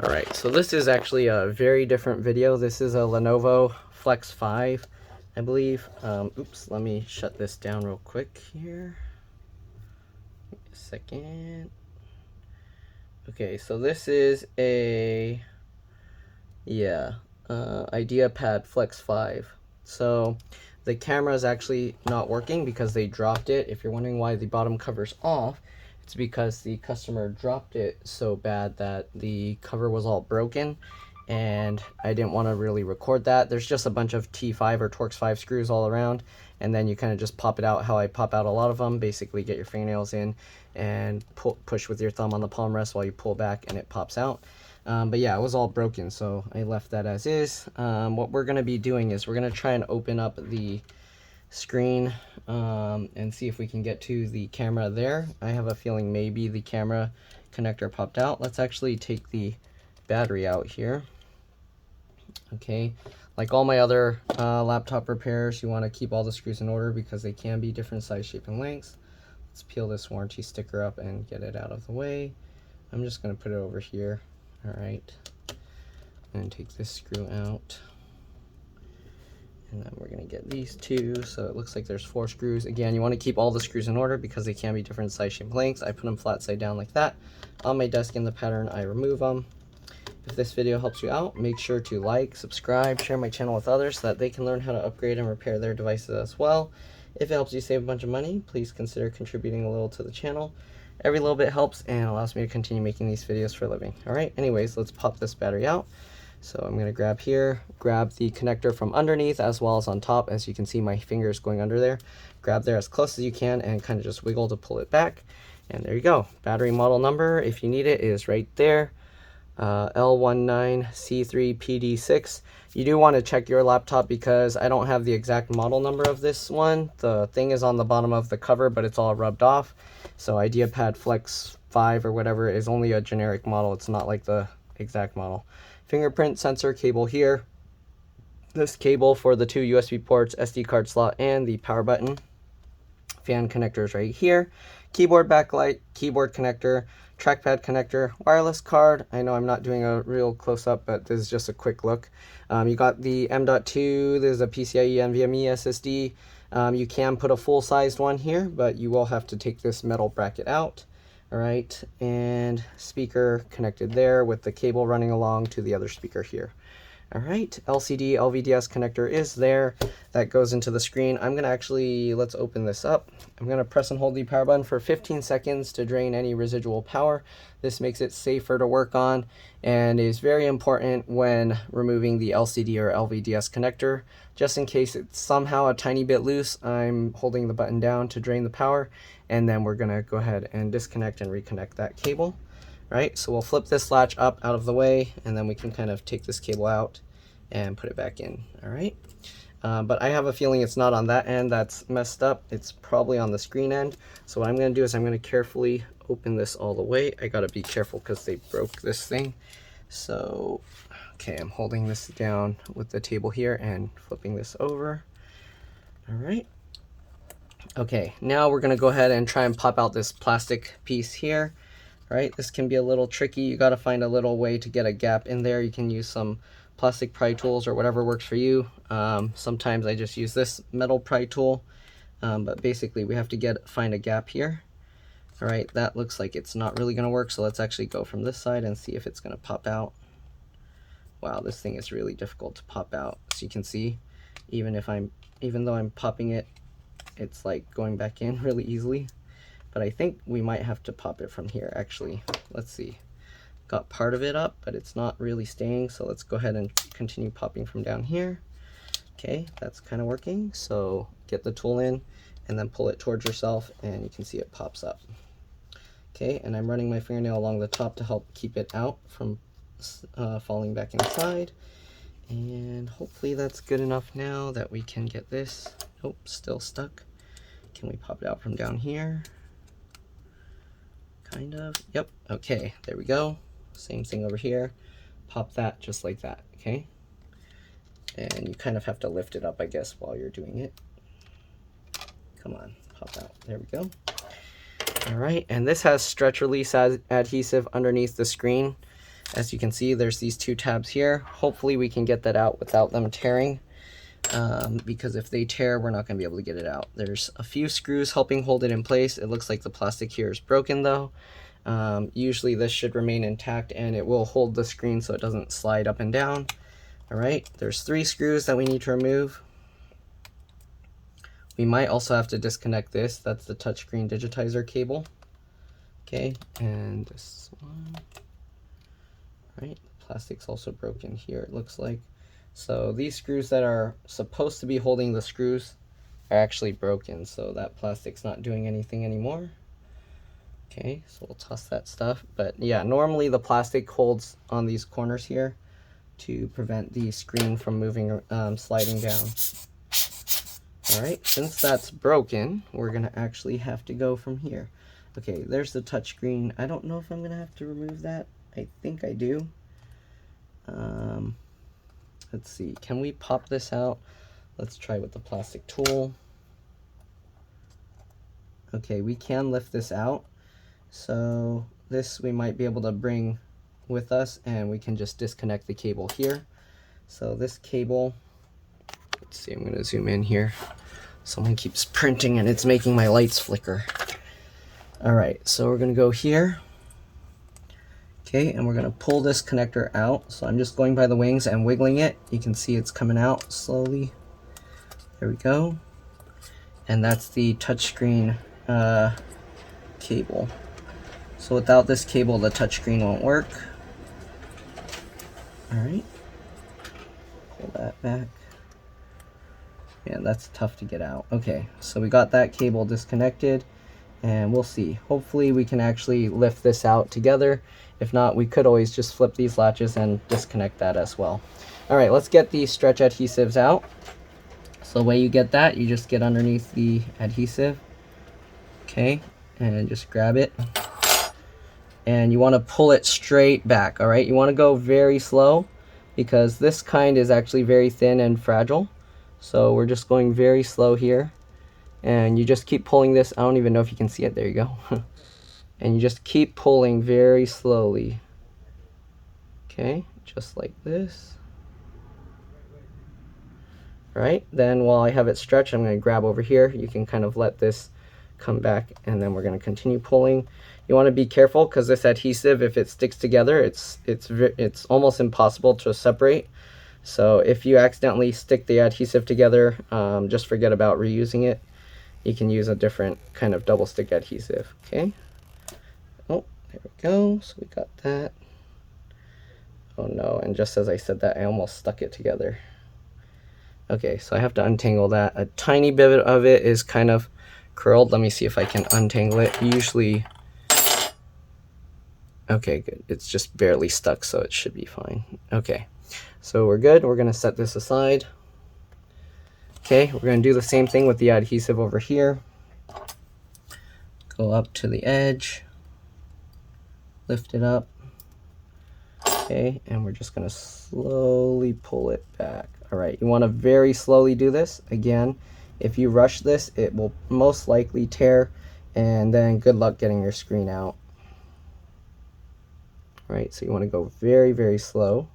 All right, so this is actually a very different video. This is a Lenovo Flex 5, I believe. Oops, let me shut this down real quick here. Give me a second. Okay, so this is a, IdeaPad Flex 5. So the camera is actually not working because they dropped it. If you're wondering why the bottom cover's off, it's because the customer dropped it so bad that the cover was all broken, and I didn't want to really record that. There's just a bunch of T5 or Torx 5 screws all around, and then you kind of just pop it out how I pop out a lot of them. Basically get your fingernails in and push with your thumb on the palm rest while you pull back and it pops out. But yeah, it was all broken, so I left that as is. What we're going to be doing is we're going to try and open up the screen and see if we can get to the camera there. I have a feeling maybe the camera connector popped out. Let's actually take the battery out here. Okay, like all my other laptop repairs, you want to keep all the screws in order because they can be different size, shape, and lengths. Let's peel this warranty sticker up and get it out of the way. I'm just going to put it over here. All right, and take this screw out. And then we're going to get these two. So it looks like there's 4 screws. Again, you want to keep all the screws in order because they can be different size, shape, lengths. I put them flat side down like that. On my desk in the pattern, I remove them. If this video helps you out, make sure to like, subscribe, share my channel with others so that they can learn how to upgrade and repair their devices as well. If it helps you save a bunch of money, please consider contributing a little to the channel. Every little bit helps and allows me to continue making these videos for a living. Alright, anyways, let's pop this battery out. So I'm going to grab here, grab the connector from underneath as well as on top. As you can see, my fingers going under there. Grab there as close as you can and kind of just wiggle to pull it back. And there you go. Battery model number, if you need it, is right there. L19C3PD6. You do want to check your laptop because I don't have the exact model number of this one. The thing is on the bottom of the cover, but it's all rubbed off. So IdeaPad Flex 5 or whatever is only a generic model. It's not like the exact model. Fingerprint sensor cable here. This cable for the 2 USB ports, SD card slot, and the power button. Fan connectors right here. Keyboard backlight, keyboard connector, trackpad connector, wireless card. I know I'm not doing a real close-up, but this is just a quick look. You got the M.2, there's a PCIe NVMe SSD. You can put a full-sized one here, but you will have to take this metal bracket out. All right, and speaker connected there with the cable running along to the other speaker here. All right, LCD LVDS connector is there. That goes into the screen. I'm gonna actually, let's open this up. I'm gonna press and hold the power button for 15 seconds to drain any residual power. This makes it safer to work on and is very important when removing the LCD or LVDS connector. Just in case it's somehow a tiny bit loose, I'm holding the button down to drain the power, and then we're gonna go ahead and disconnect and reconnect that cable. Right, so we'll flip this latch up out of the way, and then we can kind of take this cable out and put it back in. All right, but I have a feeling it's not on that end that's messed up. It's probably on the screen end. So what I'm going to do is I'm going to carefully open this all the way. I got to be careful because they broke this thing. So, okay, I'm holding this down with the table here and flipping this over. All right. Okay, now we're going to go ahead and try and pop out this plastic piece here. Right, this can be a little tricky. You got to find a little way to get a gap in there. You can use some plastic pry tools or whatever works for you. Sometimes I just use this metal pry tool, but basically we have to find a gap here. All right, that looks like it's not really going to work, so let's actually go from this side and see if it's going to pop out. Wow, this thing is really difficult to pop out. As you can see, even though I'm popping it, it's like going back in really easily. But I think we might have to pop it from here, actually. Let's see. Got part of it up, but it's not really staying, so let's go ahead and continue popping from down here. Okay, that's kind of working. So get the tool in and then pull it towards yourself, and you can see it pops up. Okay, and I'm running my fingernail along the top to help keep it out from falling back inside. And hopefully that's good enough now that we can get this. Oh, still stuck. Can we pop it out from down here? Kind of. Yep. Okay, there we go. Same thing over here. Pop that just like that. Okay, and you kind of have to lift it up, I guess, while you're doing it. Come on, pop out. There we go. All right, and this has stretch release adhesive underneath the screen. As you can see, there's these two tabs here. Hopefully we can get that out without them tearing, because if they tear, we're not going to be able to get it out. There's a few screws helping hold it in place. It looks like the plastic here is broken though. Usually this should remain intact and it will hold the screen so it doesn't slide up and down. All right, there's 3 screws that we need to remove. We might also have to disconnect this. That's the touchscreen digitizer cable. Okay, and this one. Right, the plastic's also broken here, it looks like. So these screws that are supposed to be holding the screws are actually broken, so that plastic's not doing anything anymore. Okay, so we'll toss that stuff. But yeah, normally the plastic holds on these corners here to prevent the screen from moving, sliding down. All right, since that's broken, we're gonna actually have to go from here. Okay, there's the touchscreen. I don't know if I'm gonna have to remove that. I think I do. Let's see, can we pop this out? Let's try with the plastic tool. Okay, we can lift this out. So this we might be able to bring with us, and we can just disconnect the cable here. So this cable, let's see, I'm gonna zoom in here. Someone keeps printing and it's making my lights flicker. All right, so we're gonna go here. Okay, and we're gonna pull this connector out. So I'm just going by the wings and wiggling it. You can see it's coming out slowly. There we go. And that's the touchscreen cable. So without this cable, the touchscreen won't work. All right, pull that back. Yeah, that's tough to get out. Okay, so we got that cable disconnected, and we'll see. Hopefully we can actually lift this out together. If not, we could always just flip these latches and disconnect that as well. All right, let's get these stretch adhesives out. So the way you get that, you just get underneath the adhesive, okay, and just grab it. And you want to pull it straight back, all right? You want to go very slow because this kind is actually very thin and fragile. So we're just going very slow here. And you just keep pulling this. I don't even know if you can see it. There you go. And you just keep pulling very slowly. Okay, just like this. All right, then while I have it stretched, I'm going to grab over here. You can kind of let this come back, and then we're going to continue pulling. You want to be careful because this adhesive, if it sticks together, it's almost impossible to separate. So if you accidentally stick the adhesive together, just forget about reusing it. You can use a different kind of double stick adhesive. Okay. Oh, there we go. So we got that. Oh no, and just as I said that, I almost stuck it together. Okay, so I have to untangle that. A tiny bit of it is kind of curled. Let me see if I can untangle it. Usually, okay, good. It's just barely stuck, so it should be fine. Okay, so we're good. We're gonna set this aside. Okay, we're gonna do the same thing with the adhesive over here. Go up to the edge, lift it up. Okay, and we're just gonna slowly pull it back. All right, you wanna very slowly do this. Again, if you rush this, it will most likely tear, and then good luck getting your screen out. All right, so you wanna go very, very slow,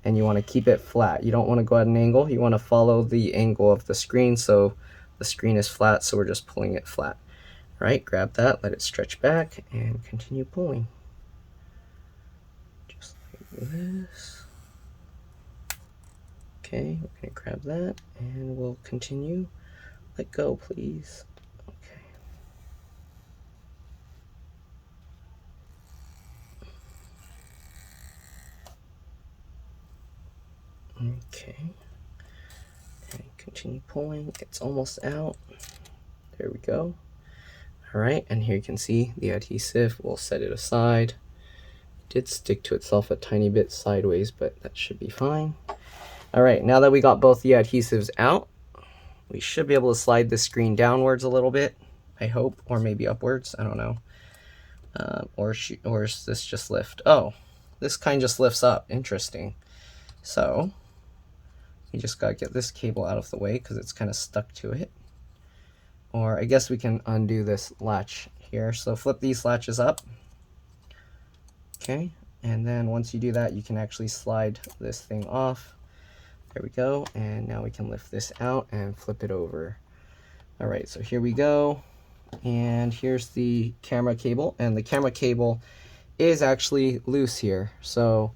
and you wanna keep it flat. You don't wanna go at an angle. You wanna follow the angle of the screen so the screen is flat, so we're just pulling it flat. All right, grab that, let it stretch back, and continue pulling. Just like this. Okay, we're gonna grab that, and we'll continue. Let go, please. Okay, and continue pulling. It's almost out. There we go. All right, and here you can see the adhesive. We'll set it aside. It did stick to itself a tiny bit sideways, but that should be fine. All right, now that we got both the adhesives out, we should be able to slide the screen downwards a little bit, I hope, or maybe upwards, I don't know. Or is this just lift? Oh, this kind just lifts up, interesting. So you just gotta get this cable out of the way because it's kind of stuck to it. Or I guess we can undo this latch here. So flip these latches up. Okay, And then once you do that, you can actually slide this thing off. There we go. And now we can lift this out and flip it over. All right, so here we go. And here's the camera cable, and the camera cable is actually loose here. So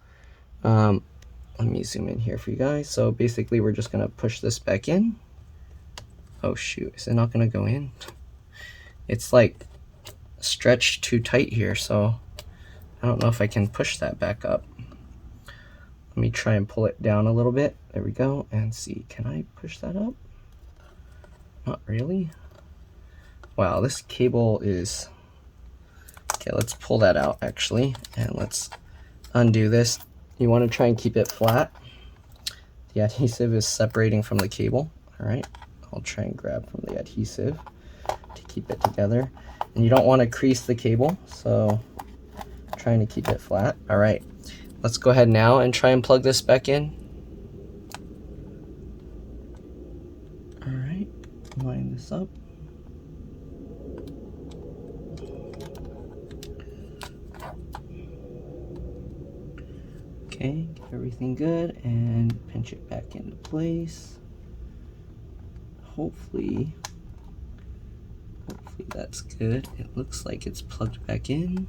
let me zoom in here for you guys. So basically we're just gonna push this back in. Oh shoot, is it not gonna go in? It's like stretched too tight here, so I don't know if I can push that back up. Let me try and pull it down a little bit. There we go, and see, can I push that up? Not really. Wow, this cable is... Okay, let's pull that out actually, and let's undo this. You want to try and keep it flat. The adhesive is separating from the cable. All right, I'll try and grab from the adhesive to keep it together. And you don't want to crease the cable, so trying to keep it flat. All right, let's go ahead now and try and plug this back in. All right, line this up. Okay, get everything good and pinch it back into place. Hopefully that's good. It looks like it's plugged back in.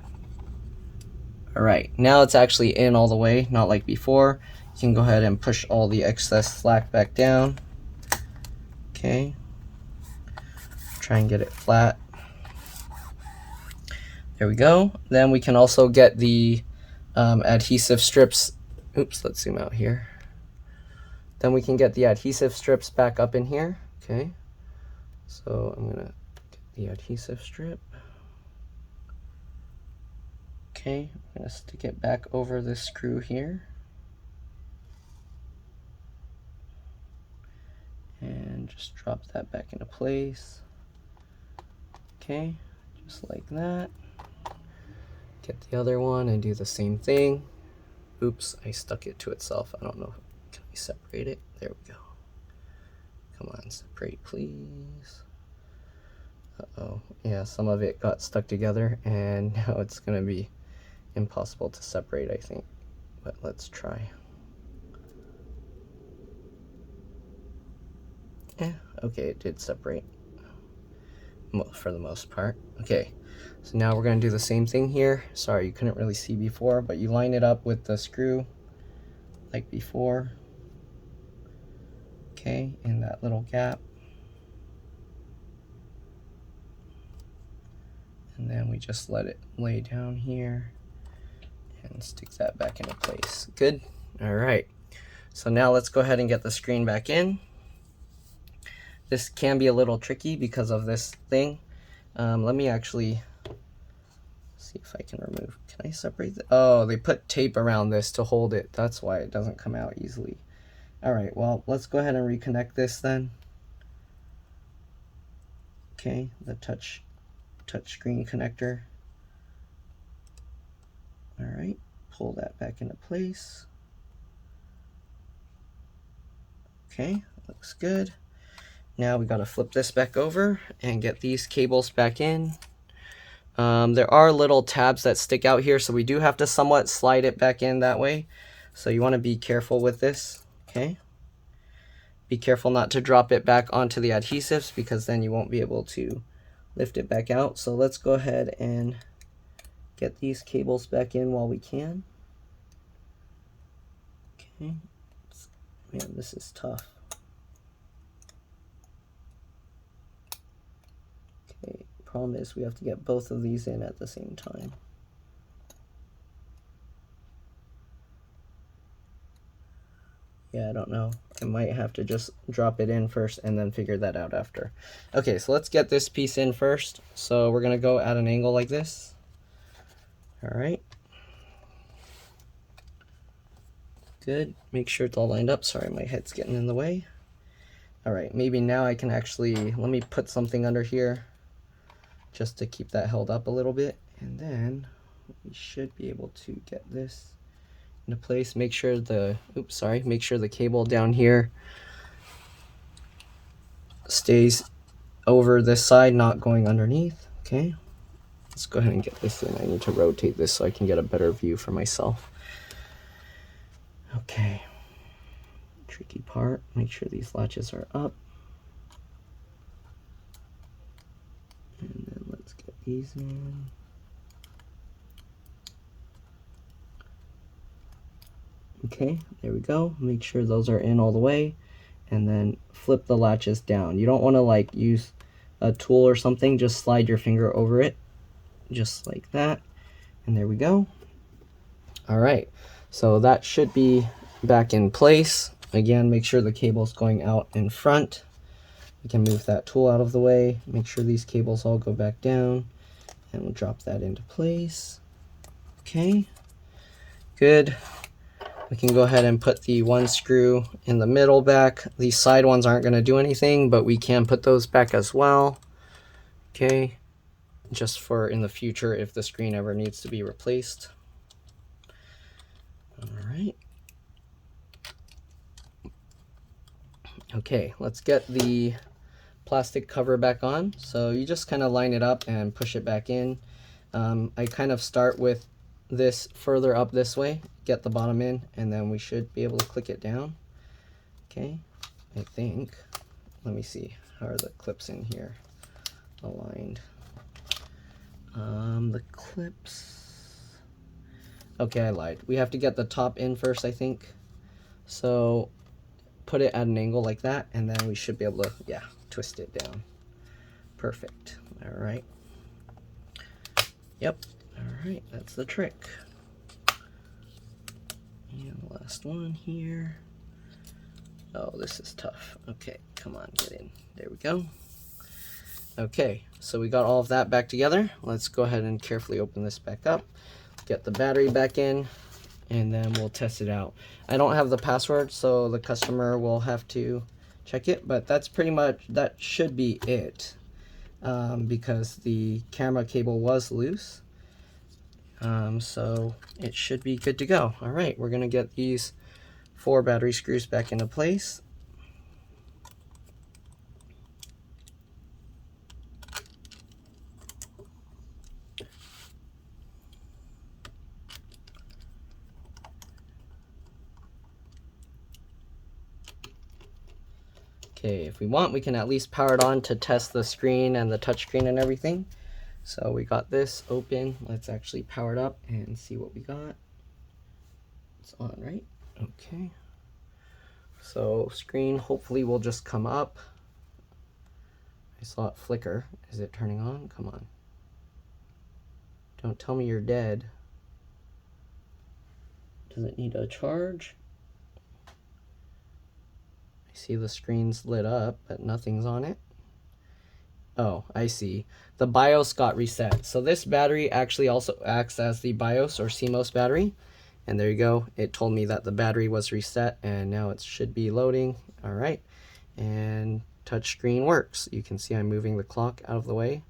All right, now it's actually in all the way, not like before. You can go ahead and push all the excess slack back down. Okay, try and get it flat. There we go. Then we can also get the adhesive strips. Oops, let's zoom out here. Then we can get the adhesive strips back up in here. Okay, so I'm gonna get the adhesive strip. Okay, I'm gonna stick it back over this screw here. And just drop that back into place. Okay, just like that. Get the other one and do the same thing. Oops, I stuck it to itself. I don't know. Can we separate it? There we go. Come on, separate, please. Uh-oh. Yeah, some of it got stuck together, and now it's going to be impossible to separate, I think. But let's try. Yeah, okay, it did separate for the most part. Okay, so now we're going to do the same thing here. Sorry, you couldn't really see before, but you line it up with the screw like before. Okay, in that little gap. And then we just let it lay down here and stick that back into place. Good. All right, so now let's go ahead and get the screen back in. This can be a little tricky because of this thing. Let me actually see if I can remove. Can I separate the... Oh, they put tape around this to hold it. That's why it doesn't come out easily. All right, well, let's go ahead and reconnect this then. Okay, the touch screen connector. All right, pull that back into place. Okay, looks good. Now we got to flip this back over and get these cables back in. There are little tabs that stick out here, so we do have to somewhat slide it back in that way. So you want to be careful with this, okay? Be careful not to drop it back onto the adhesives, because then you won't be able to lift it back out. So let's go ahead and get these cables back in while we can. Okay. Man, this is tough. Okay, problem is we have to get both of these in at the same time. Yeah, I don't know. I might have to just drop it in first and then figure that out after. Okay, so let's get this piece in first. So we're gonna go at an angle like this. All right. Good, make sure it's all lined up. Sorry, my head's getting in the way. All right, maybe now I can actually, let me put something under here just to keep that held up a little bit. And then we should be able to get this into place. Make sure the, make sure the cable down here stays over this side, not going underneath. Okay, let's go ahead and get this in. I need to rotate this so I can get a better view for myself. Okay, tricky part, make sure these latches are up. And then let's get these in. Okay, there we go. Make sure those are in all the way, and then flip the latches down. You don't want to like use a tool or something, just slide your finger over it, just like that. And there we go. All right, so that should be back in place. Again, make sure the cable's going out in front. We can move that tool out of the way. Make sure these cables all go back down, and we'll drop that into place. Okay, good. We can go ahead and put the one screw in the middle back. These side ones aren't going to do anything, but we can put those back as well. Okay, just for in the future if the screen ever needs to be replaced. All right. Okay, let's get the plastic cover back on. So you just kind of line it up and push it back in. I kind of start with this further up this way, get the bottom in, and then we should be able to click it down. Okay, I think. Let me see, how are the clips in here aligned? The clips, okay, I lied. We have to get the top in first, I think. So put it at an angle like that, and then we should be able to, yeah, twist it down. Perfect. All right. Yep. All right, that's the trick. And the last one here. Oh, this is tough. Okay, come on, get in. There we go. Okay, so we got all of that back together. Let's go ahead and carefully open this back up. Get the battery back in, and then we'll test it out. I don't have the password, so the customer will have to check it, but that's pretty much, that should be it, because the camera cable was loose. So it should be good to go. All right, we're gonna get these 4 battery screws back into place. Okay, if we want, we can at least power it on to test the screen and the touch screen and everything. So we got this open. Let's actually power it up and see what we got. It's on, right? Okay. So screen hopefully will just come up. I saw it flicker. Is it turning on? Come on. Don't tell me you're dead. Does it need a charge? I see the screen's lit up, but nothing's on it. Oh, I see. The BIOS got reset. So this battery actually also acts as the BIOS or CMOS battery. And there you go. It told me that the battery was reset, and now it should be loading. All right. And touchscreen works. You can see I'm moving the clock out of the way.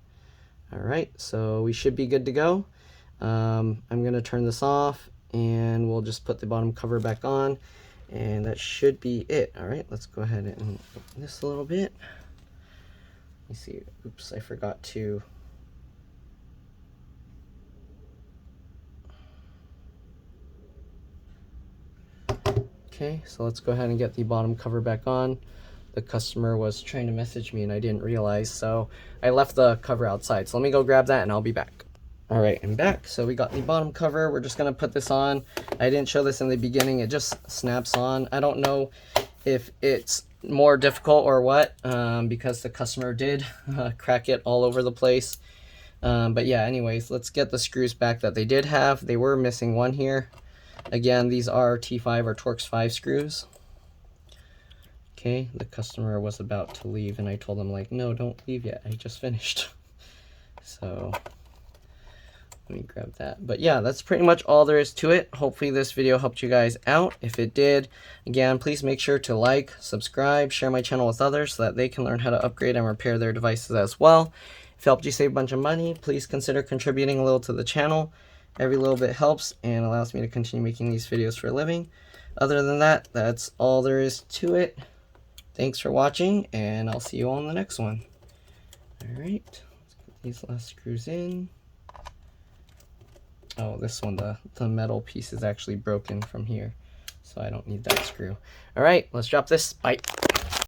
All right. So we should be good to go. I'm going to turn this off, and we'll just put the bottom cover back on. And that should be it. All right. Let's go ahead and open this a little bit. Let me see. Oops, I forgot to. Okay, so let's go ahead and get the bottom cover back on. The customer was trying to message me and I didn't realize, so I left the cover outside. So let me go grab that and I'll be back. All right, I'm back. So we got the bottom cover. We're just gonna put this on. I didn't show this in the beginning. It just snaps on. I don't know if it's more difficult or what, because the customer did crack it all over the place. But yeah, anyways, let's get the screws back that they did have. They were missing one here. Again, these are T5 or Torx 5 screws. Okay, the customer was about to leave and I told him, like, no, don't leave yet. I just finished. So let me grab that. But yeah, that's pretty much all there is to it. Hopefully this video helped you guys out. If it did, again, please make sure to like, subscribe, share my channel with others so that they can learn how to upgrade and repair their devices as well. If it helped you save a bunch of money, please consider contributing a little to the channel. Every little bit helps and allows me to continue making these videos for a living. Other than that, that's all there is to it. Thanks for watching, and I'll see you all in the next one. All right, let's put these last screws in. Oh, this one, the metal piece is actually broken from here. so I don't need that screw. All right, let's drop this. Bye.